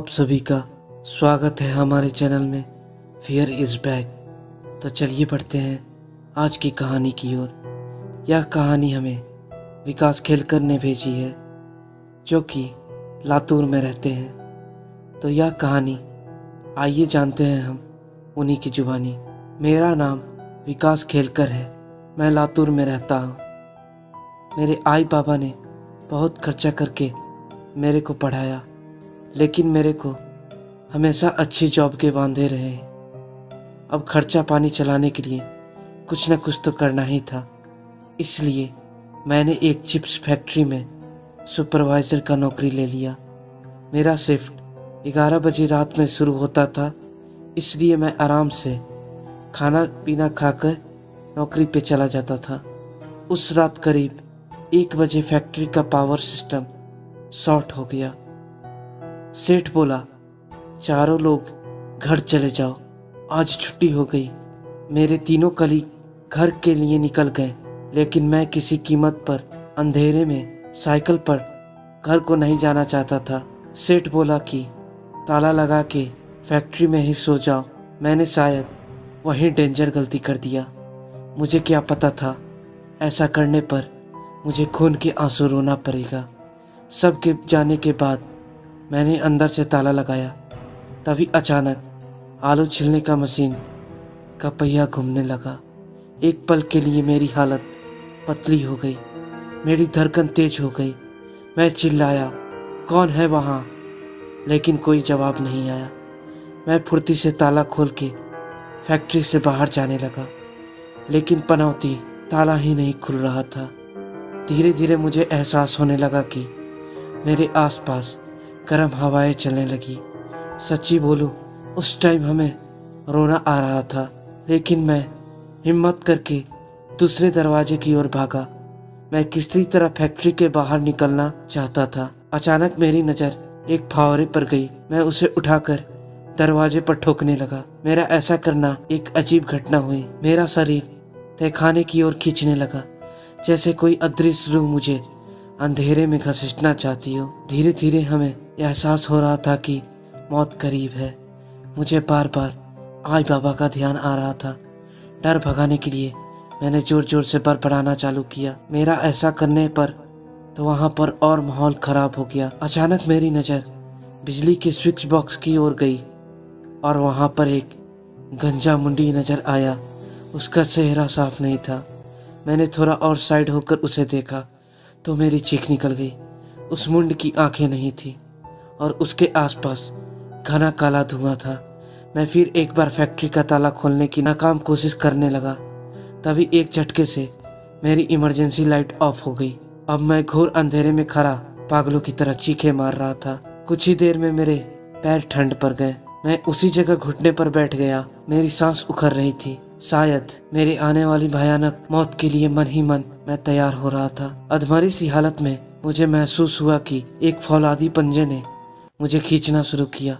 आप सभी का स्वागत है हमारे चैनल में फियर इज़ बैक। तो चलिए बढ़ते हैं आज की कहानी की ओर। यह कहानी हमें विकास खेलकर ने भेजी है, जो कि लातूर में रहते हैं। तो यह कहानी आइए जानते हैं हम उन्हीं की जुबानी। मेरा नाम विकास खेलकर है, मैं लातूर में रहता हूँ। मेरे आई बाबा ने बहुत खर्चा करके मेरे को पढ़ाया, लेकिन मेरे को हमेशा अच्छी जॉब के बांधे रहे। अब खर्चा पानी चलाने के लिए कुछ न कुछ तो करना ही था, इसलिए मैंने एक चिप्स फैक्ट्री में सुपरवाइज़र का नौकरी ले लिया। मेरा शिफ्ट 11 बजे रात में शुरू होता था, इसलिए मैं आराम से खाना पीना खाकर नौकरी पे चला जाता था। उस रात करीब 1 बजे फैक्ट्री का पावर सिस्टम शॉर्ट हो गया। सेठ बोला, चारों लोग घर चले जाओ, आज छुट्टी हो गई। मेरे तीनों कलीग घर के लिए निकल गए, लेकिन मैं किसी कीमत पर अंधेरे में साइकिल पर घर को नहीं जाना चाहता था। सेठ बोला कि ताला लगा के फैक्ट्री में ही सो जाओ। मैंने शायद वहीं डेंजर गलती कर दिया। मुझे क्या पता था ऐसा करने पर मुझे खून के आंसू रोना पड़ेगा। सबके जाने के बाद मैंने अंदर से ताला लगाया, तभी अचानक आलू छिलने का मशीन का पहिया घूमने लगा। एक पल के लिए मेरी हालत पतली हो गई, मेरी धड़कन तेज हो गई। मैं चिल्लाया, कौन है वहाँ? लेकिन कोई जवाब नहीं आया। मैं फुर्ती से ताला खोल के फैक्ट्री से बाहर जाने लगा, लेकिन पनौती ताला ही नहीं खुल रहा था। धीरे धीरे मुझे एहसास होने लगा कि मेरे आसपास गर्म हवाएं चलने लगी। सच्ची बोलूं, उस टाइम हमें रोना आ रहा था, लेकिन मैं हिम्मत करके दूसरे दरवाजे की ओर भागा। मैं किसी तरह फैक्ट्री के बाहर निकलना चाहता था। अचानक मेरी नज़र एक फावरे पर गई। मैं उसे उठाकर दरवाजे पर ठोकने लगा। मेरा ऐसा करना एक अजीब घटना हुई। मेरा शरीर तहखाने की ओर खींचने लगा, जैसे कोई अदृश्य रूह मुझे अंधेरे में घसीटना चाहती हो। धीरे धीरे हमें एहसास हो रहा था कि मौत करीब है। मुझे बार बार आई बाबा का ध्यान आ रहा था। डर भगाने के लिए मैंने जोर जोर से बड़बड़ाना चालू किया। मेरा ऐसा करने पर तो वहाँ पर और माहौल खराब हो गया। अचानक मेरी नज़र बिजली के स्विच बॉक्स की ओर गई और वहाँ पर एक गंजा मुंडी नज़र आया। उसका चेहरा साफ नहीं था। मैंने थोड़ा और साइड होकर उसे देखा तो मेरी चीख निकल गई। उस मुंड की आंखें नहीं थी और उसके आसपास घना काला धुआं था। मैं फिर एक बार फैक्ट्री का ताला खोलने की नाकाम कोशिश करने लगा, तभी एक झटके से मेरी इमरजेंसी लाइट ऑफ हो गई। अब मैं घोर अंधेरे में खड़ा पागलों की तरह चीखें मार रहा था। कुछ ही देर में मेरे पैर ठंड पर गए। मैं उसी जगह घुटने पर बैठ गया। मेरी सांस उखड़ रही थी। शायद मेरी आने वाली भयानक मौत के लिए मन ही मन मैं तैयार हो रहा था। अधमरी सी हालत में मुझे महसूस हुआ कि एक फौलादी पंजे ने मुझे खींचना शुरू किया।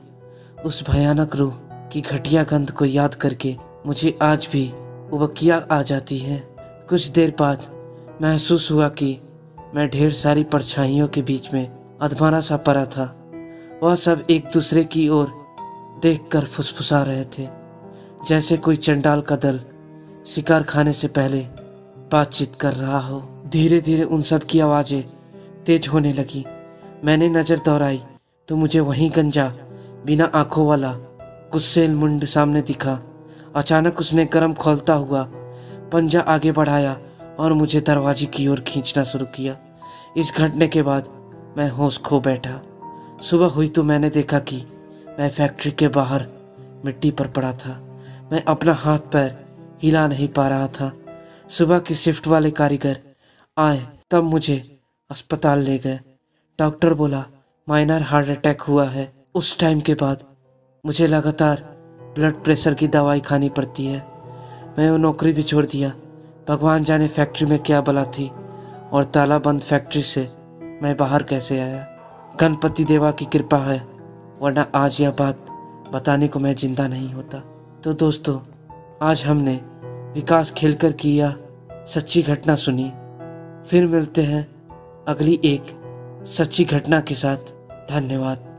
उस भयानक रूह की घटिया गंध को याद करके मुझे आज भी उबकियां आ जाती है। कुछ देर बाद महसूस हुआ कि मैं ढेर सारी परछाइयों के बीच में अधमरा सा पड़ा था। वह सब एक दूसरे की ओर देखकर फुसफुसा रहे थे, जैसे कोई चंडाल का दल शिकार खाने से पहले बातचीत कर रहा हो। धीरे धीरे उन सब की आवाज़ें तेज होने लगी। मैंने नज़र दौड़ाई तो मुझे वहीं गंजा बिना आंखों वाला गुस्सेल मुंड सामने दिखा। अचानक उसने गर्म खोलता हुआ पंजा आगे बढ़ाया और मुझे दरवाजे की ओर खींचना शुरू किया। इस घटने के बाद मैं होश खो बैठा। सुबह हुई तो मैंने देखा कि मैं फैक्ट्री के बाहर मिट्टी पर पड़ा था। मैं अपना हाथ पैर हिला नहीं पा रहा था। सुबह की शिफ्ट वाले कारीगर आए तब मुझे अस्पताल ले गए। डॉक्टर बोला माइनर हार्ट अटैक हुआ है। उस टाइम के बाद मुझे लगातार ब्लड प्रेशर की दवाई खानी पड़ती है। मैं वो नौकरी भी छोड़ दिया। भगवान जाने फैक्ट्री में क्या बला थी और ताला बंद फैक्ट्री से मैं बाहर कैसे आया। गणपति देवा की कृपा है, वरना आज यह बात बताने को मैं जिंदा नहीं होता। तो दोस्तों, आज हमने विकास खेलकर की यह सच्ची घटना सुनी। फिर मिलते हैं अगली एक सच्ची घटना के साथ। धन्यवाद।